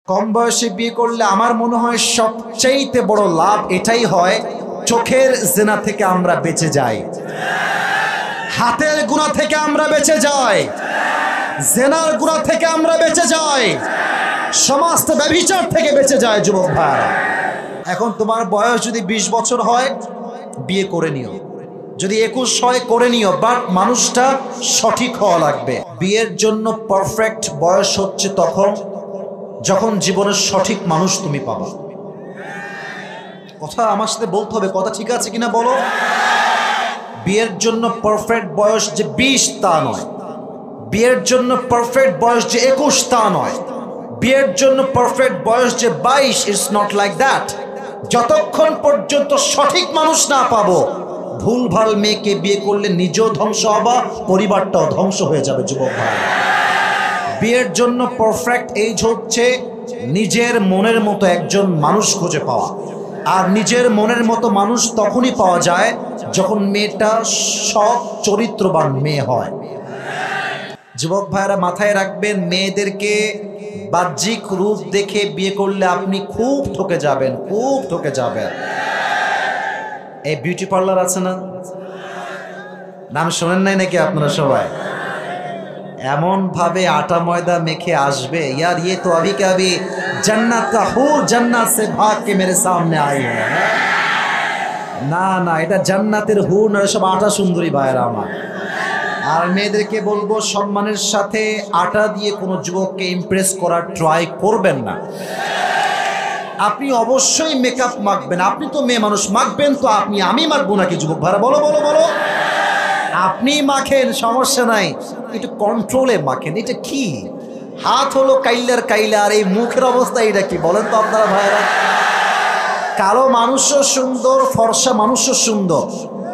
কম বয়সে বিয়ে করলে আমার মনে হয় সবচেয়ে বড় লাভ এটাই হয়, চোখের জিনা থেকে আমরা বেঁচে যাই, হাতের গুনাহ থেকে আমরা বেঁচে যাই, জিনার গুনাহ থেকে আমরা বেঁচে যাই, সমস্ত ব্যভিচার থেকে বেঁচে যায় যুবক ভাই। এখন তোমার বয়স যদি 20 বছর হয় বিয়ে করে নিও, যদি 21 হয় করে নিও, বাট মানুষটা সঠিক হওয়া লাগবে। বিয়ের জন্য পারফেক্ট বয়স হচ্ছে তখন যখন জীবনের সঠিক মানুষ তুমি পাবা। কথা আমার সাথে বলতে হবে, কথা ঠিক আছে কিনা বলো। বিয়ের জন্য পারফেক্ট বয়স যে 20 তা নয়, বিয়ের জন্য পারফেক্ট বয়স যে 21 তা নয়, বিয়ের জন্য পারফেক্ট বয়স যে 22, ইটস নট লাইক দ্যাট। যতক্ষণ পর্যন্ত সঠিক মানুষ না পাবো, ভুলভাল মেয়েকে বিয়ে করলে নিজেও ধ্বংস হবা, পরিবারটাও ধ্বংস হয়ে যাবে যুবক ভাই। বিয়ের জন্য পারফেক্ট এজ হচ্ছে নিজের মনের মতো একজন মানুষ খুঁজে পাওয়া। আর নিজের মনের মতো মানুষ তখনই পাওয়া যায় যখন মেয়েটা সৎ চরিত্রবান মেয়ে হয়। যুবক ভাইরা মাথায় রাখবেন, মেয়েদেরকে বাহ্যিক রূপ দেখে বিয়ে করলে আপনি খুব ঠকে যাবেন, খুব ঠকে যাবেন। এই বিউটি পার্লার আছে না, নাম শোনেন নাই নাকি আপনারা সবাই? এমন ভাবে আটা ময়দা মেখে আসবে, ইয়ার ये तो अभी के अभी जन्नत का हूर जन्नत से भाग के मेरे सामने आई है। না না, এটা জান্নাতের হুর না, সব আটা সুন্দরী ভাইরা আমার। আর মেয়েদেরকে বলবো, সম্মানের সাথে আটা দিয়ে কোনো যুবককে ইমপ্রেস করার ট্রাই করবেন না। আপনি অবশ্যই মেকআপ মাখবেন, আপনি তো মেয়ে মানুষ, মাখবেন তো আপনি, আমি মাখবো নাকি যুবক ভাইরা? বলো বলো বলো। আপনি মাখেন, সমস্যা নাই, একটু কন্ট্রোলে মাখেন। এটা কি হাত হলো কাইলার কাইলা, আর এই মুখের অবস্থা এটা কি বলেন তো আপনারা ভাইরা? কালো মানুষও সুন্দর, ফর্সা মানুষও সুন্দর,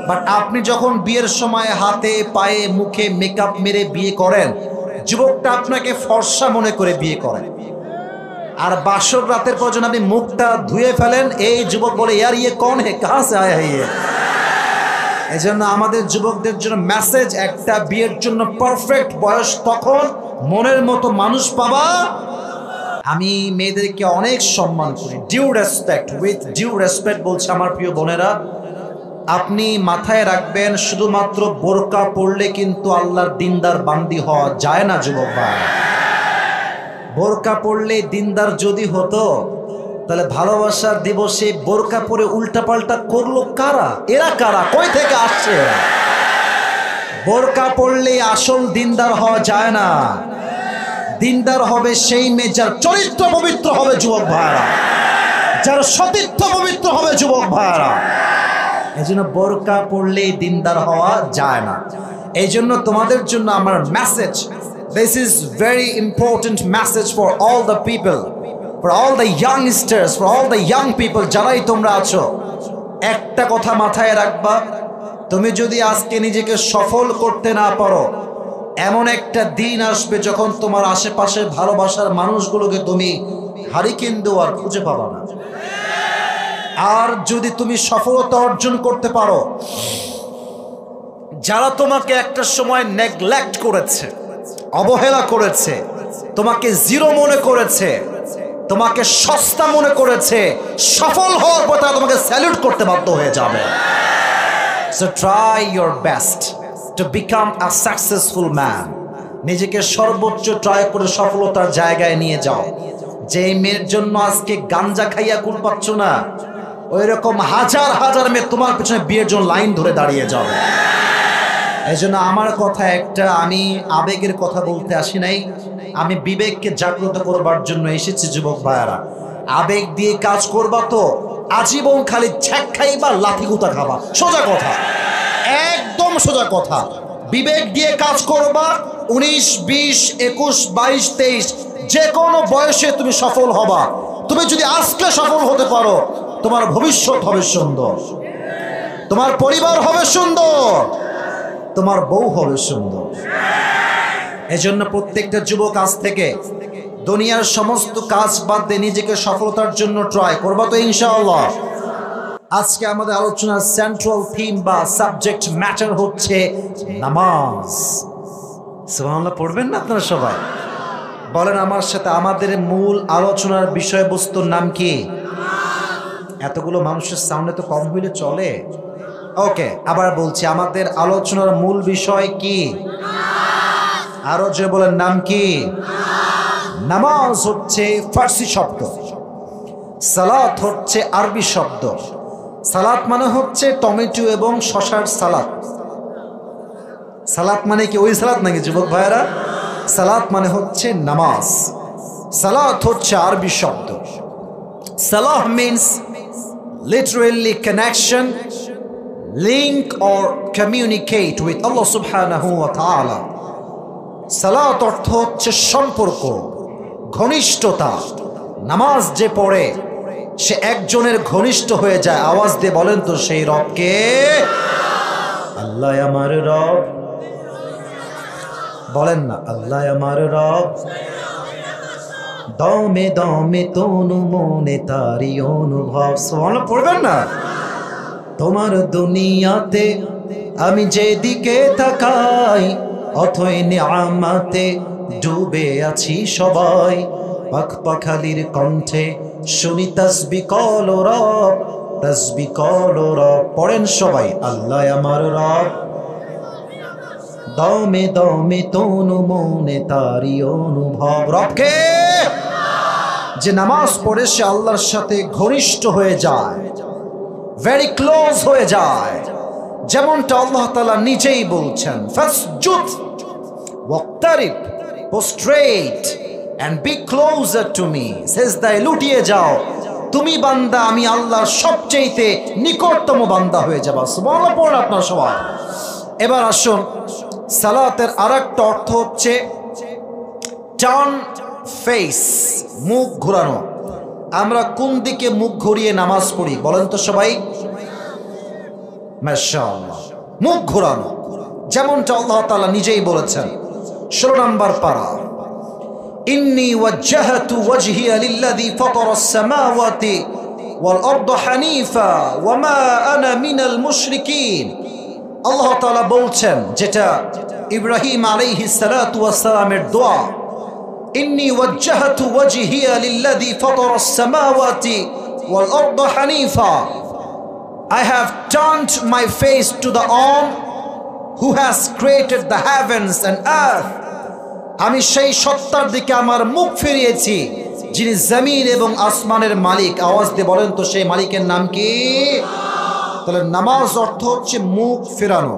বাট আপনি যখন বিয়ের সময় হাতে পায়ে মুখে মেকআপ মেরে বিয়ে করেন, যুবকটা আপনাকে ফর্সা মনে করে বিয়ে করেন। আর বাসর রাতের পর যখন আপনি মুখটা ধুয়ে ফেলেন, এই যুবক বলে ইয়ার ইয়ে কौन है, कहां से आया है ये। এজন্য আমাদের যুবকদের জন্য মেসেজ একটা, বিয়ের জন্য পারফেক্ট বয়স তখন মনের মতো মানুষ পাবা। আমি মেয়েদেরকে অনেক সম্মান করি, due respect, with due respect বলছি আমার প্রিয় বোনেরা। আপনি মাথায় রাখবেন, শুধুমাত্র বোরকা পরলে কিন্তু আল্লাহর দিনদার বান্দি হওয়া যায় না যুবক ভাই। বোরকা পরলে দিনদার যদি হতো, তাহলে ভালোবাসার দিবসে বোরকা পরে উল্টাপাল্টা করলো কারা? এরা কারা, কই থেকে আসছে এরা? বোরকা পরলে আসল দিনদার হওয়া যায় না। দিনদার হবে সেই মেয়ে যার চরিত্র পবিত্র হবে যুবক ভাইরা, যার সতীত্ব পবিত্র হবে যুবক ভাইরা। এই জন্য বোরকা পরলেই দিনদার হওয়া যায় না। এই জন্য তোমাদের জন্য আমার message, this is very important message for all the people, for all the youngsters, for all the young people যারাই তোমরা আছো, একটা কথা মাথায় রাখবা, তুমি যদি আজকে নিজেকে সফল করতে না পারো, এমন একটা দিন আসবে যখন তোমার আশেপাশের ভালোবাসার মানুষগুলোকে তুমি হারিকেন দেওয়ার খুঁজে পাবা না। আর যদি তুমি সফলতা অর্জন করতে পারো, যারা তোমাকে একটা সময় নেগলেক্ট করেছে, অবহেলা করেছে, তোমাকে জিরো মনে করেছে, তোমাকে সস্তা মনে করেছে, সফল হওয়ার পর তারা তোমাকে স্যালুট করতে বাধ্য হয়ে যাবে। So try your best to become a successful man. নিজেকে সর্বোচ্চ ট্রাই করে সফলতার জায়গায় নিয়ে যাও। যে মেয়ের জন্য আজকে গাঞ্জা খাইয়া কুল পাচ্ছ না, ওই রকম হাজার হাজার মেয়ে তোমার পেছনে বিয়ের জন্য লাইন ধরে দাঁড়িয়ে যাবে। এই জন্য আমার কথা একটা, আমি আবেগের কথা বলতে আসি নাই, আমি বিবেককে জাগ্রত করবার জন্য এসেছি যুবক ভাইয়ারা। আবেগ দিয়ে কাজ করবা তো আজীবন খালি ছ্যাক খাইবা, লাথি গুতা খাবা, সোজা কথা, একদম সোজা কথা। বিবেক দিয়ে কাজ করবা, 19, 20, 21, 22, 23 যে কোনো বয়সে তুমি সফল হবা। তুমি যদি আজকে সফল হতে পারো, তোমার ভবিষ্যৎ হবে সুন্দর, তোমার পরিবার হবে সুন্দর, তোমার বউ হবে সুন্দর। এজন্য প্রত্যেকটা যুবক আজ থেকে দুনিয়ার সমস্ত কাজ বাদ দিয়ে নিজেকে সফলতার জন্য ট্রাই করবা তো ইনশাআল্লাহ। আজকে আমাদের আলোচনার সেন্ট্রাল থিম বা সাবজেক্ট ম্যাটার হচ্ছে নামাজ। সুবহানাল্লাহ পড়বেন না আপনারা সবাই? বলেন আমার সাথে, আমাদের মূল আলোচনার বিষয়বস্তুর নাম কি? এতগুলো মানুষের সামনে তো কম হইলে চলে। ওকে, আবার বলছি, আমাদের আলোচনার মূল বিষয় কি? আরো যে বলেন, নাম কি? নামাজ হচ্ছে ফার্সি শব্দ, সালাত হচ্ছে আরবি শব্দ। সালাত মানে হচ্ছে টমেটো এবং শশার সালাদ। সালাত মানে কি ওই সালাত নাকি যুবক ভাইরা? সালাত মানে হচ্ছে নামাজ। সালাত হচ্ছে আরবি শব্দ। সালাহ means literally connection, link or communicate with Allah subhanahu wa ta'ala. সালাত অর্থ হচ্ছে সম্পর্ক, ঘনিষ্ঠতা। নামাজ যে পড়ে সে একজনের ঘনিষ্ঠ হয়ে যায়। আওয়াজ দিয়ে বলেন তো সেই রবকে। আল্লাহ আমার রব, বলেন না আল্লাহ আমার রব। দমে দমে তনু মনে তারি অনুভব। সুবহানাল্লাহ পড়বেন না? তোমার দুনিয়াতে আমি যেদিকে তাকাই, অথই নিয়ামতে ডুবে আছি সবাই। পাখ পাখালির কণ্ঠে শুনি তাসবিহ কল রব, তাসবিহ কল রব। পড়েন সবাই, আল্লাহ আমার রব। দমে দমে তনু মনে তারি অনুভব। রবকে যে নামাজ পড়ে সে আল্লাহর সাথে ঘনিষ্ঠ হয়ে যায়, ভেরি ক্লোজ হয়ে যায়। যেমনটা আল্লাহ তাআলা নিজেই বলছেন, ফাসজুদ ওয়াক্তারিব, prostate and be closer to me। সেজদায় লুটিয়ে যাও, তুমি বান্দা, আমি আল্লাহর সবচেয়ে নিকটতম বান্দা হয়ে যাবা। সুবহানাল্লাহ পড়ুন আপনারা সবাই। এবার আসুন, সালাতের আরেকটা অর্থ হচ্ছে টার্ন ফেস, মুখ ঘোরানো। আমরা কোন দিকে মুখ ঘুরিয়ে নামাজ পড়ি বলেন তো সবাই? মাশাআল্লাহ, মুখ ঘোরানো। যেমনটা আল্লাহ তাআলা নিজেই বলেছেন 16 নম্বর পারা, ইন্নী ওয়াজ্জাহতু ওয়াজহিয়া লিল্লাযী ফাতারাস সামাওয়াতি ওয়াল আরদা হানিফা ওয়া মা আনা মিনাল মুশরিকিন। আল্লাহ তাআলা বলছেন, যেটা ইব্রাহিম আলাইহিস সালাতু ওয়াস সালামের দোয়া, ইন্নী ওয়াজ্জাহতু ওয়াজহিয়া লিল্লাযী ফাতারাস সামাওয়াতি ওয়াল আরদা Hanifa. I have turned my face to the one who has created the heavens and earth। আমি সেই সত্তার দিকে আমার মুখ ফিরিয়েছি যিনি জমিন এবং আসমানের মালিক। আওয়াজ দিয়ে বলেন তো সেই মালিকের নাম কি? তাহলে নামাজ অর্থ হচ্ছে মুখ ফেরানো।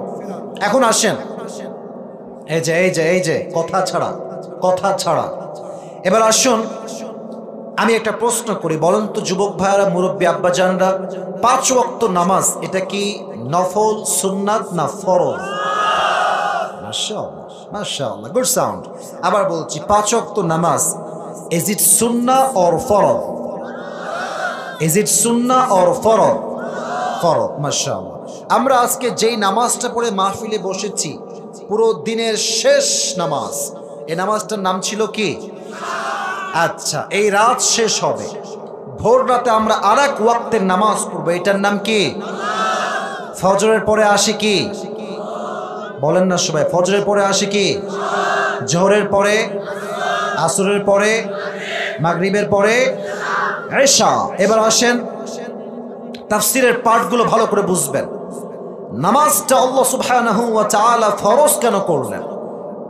এখন আসেন, এই যে কথা ছাড়া এবার আসুন আমি একটা প্রশ্ন করি, বলেন তো যুবক ভাইয়ারা, মুরব্বী আব্বাজানরা, 5 ওয়াক্ত নামাজ এটা কি নফল, সুন্নাত না ফরজ? মাশাআল্লাহ মাশাআল্লাহ, গুড সাউন্ড। আবার বলছি, 5 ওয়াক্ত নামাজ ইজ ইট সুন্নাহ অর ফরজ? ইজ ইট সুন্নাহ অর ফরজ? ফরজ। মাশাআল্লাহ। আমরা আজকে যেই নামাজটা পড়ে মাহফিলে বসেছি, পুরো দিনের শেষ নামাজ, এই নামাজটার নাম ছিল কি? আচ্ছা, এই রাত শেষ হবে, ভোর রাতে আমরা আরেক ওয়াক্তের নামাজ পড়বো, এটার নাম কি? ফজরের পরে আসে কি? বলেন না সবাই, ফজরের পরে আসে কি? জোহরের পরে, আসরের পরে, মাগরিবের পরে, এশা। এবার আসেন তাফসীরের পাঠগুলো ভালো করে বুঝবেন। নামাজটা আল্লাহ সুবহানাহু ওয়া তাআলা ফরজ কেন করলেন?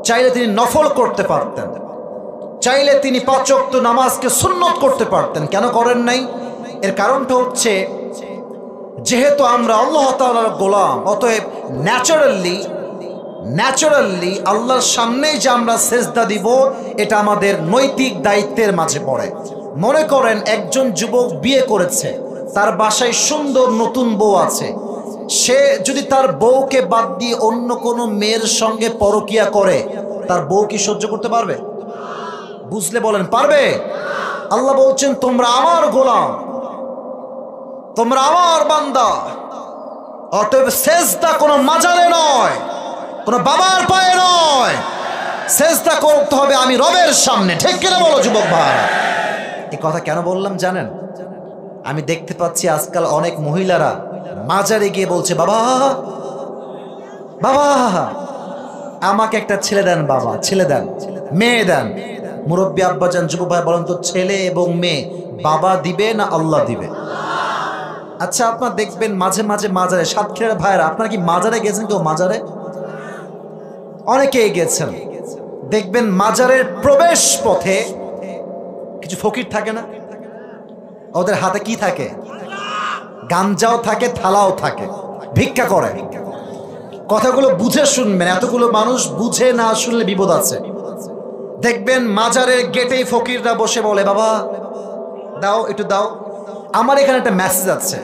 চাইলে তিনি নফল করতে পারতেন, চাইলে তিনি 5 ওয়াক্ত নামাজকে সুন্নত করতে পারতেন, কেন করেন নাই? এর কারণটা হচ্ছে, যেহেতু আমরা আল্লাহ তাআলার গোলাম, অতএব ন্যাচারালি আল্লাহর সামনে যে আমরা সেজদা দিব, এটা আমাদের নৈতিক দায়িত্বের মাঝে পড়ে। মনে করেন একজন যুবক বিয়ে করেছে, তার বাসায় সুন্দর নতুন বউ আছে, সে যদি তার বউকে বাদ দিয়ে অন্য কোনো মেয়ের সঙ্গে পরকিয়া করে, তার বউ কি সহ্য করতে পারবে? বুঝলে বলেন, পারবে? আল্লাহ বলছেন, তোমরা আমার গোলাম, তোমরা আমার বান্দা, অতএব সেজদা কোনো মাজারে নয়, কোনো বাবার পায়ে নয়, সেজদা করতে হবে আমি রবের সামনে। ঠিক কিনা বলো যুবক ভাই? এই কথা কেন বললাম জানেন? আমি দেখতে পাচ্ছি আজকাল অনেক মহিলারা মাজারে গিয়ে বলছে, বাবা আমাকে একটা ছেলে দেন, বাবা ছেলে দেন, মেয়ে দেন। মুরব্বী আব্বাজান যুব ভাই বলেন তো, ছেলে এবং মেয়ে বাবা দিবে না আল্লাহ দিবে? আচ্ছা, আপনার দেখবেন মাঝে মাঝে মাজারে, সাতক্ষীরার ভাইরা, আপনারা কি মাজারে গেছেন? কেউ মাজারে? অনেকেই গেছেন। দেখবেন মাজারের প্রবেশ পথে কিছু ফকির থাকে না? ওদের হাতে কি থাকে? গাঞ্জাও থাকে, থালাও থাকে, ভিক্ষা করে। কথাগুলো বুঝে শুনবেন, এতগুলো মানুষ বুঝে না শুনলে বিপদ আছে। দেখবেন মাজারের গেটেই ফকিররা বসে বলে, বাবা দাও, একটু দাও, আমার এখানে একটা মেসেজ আছে।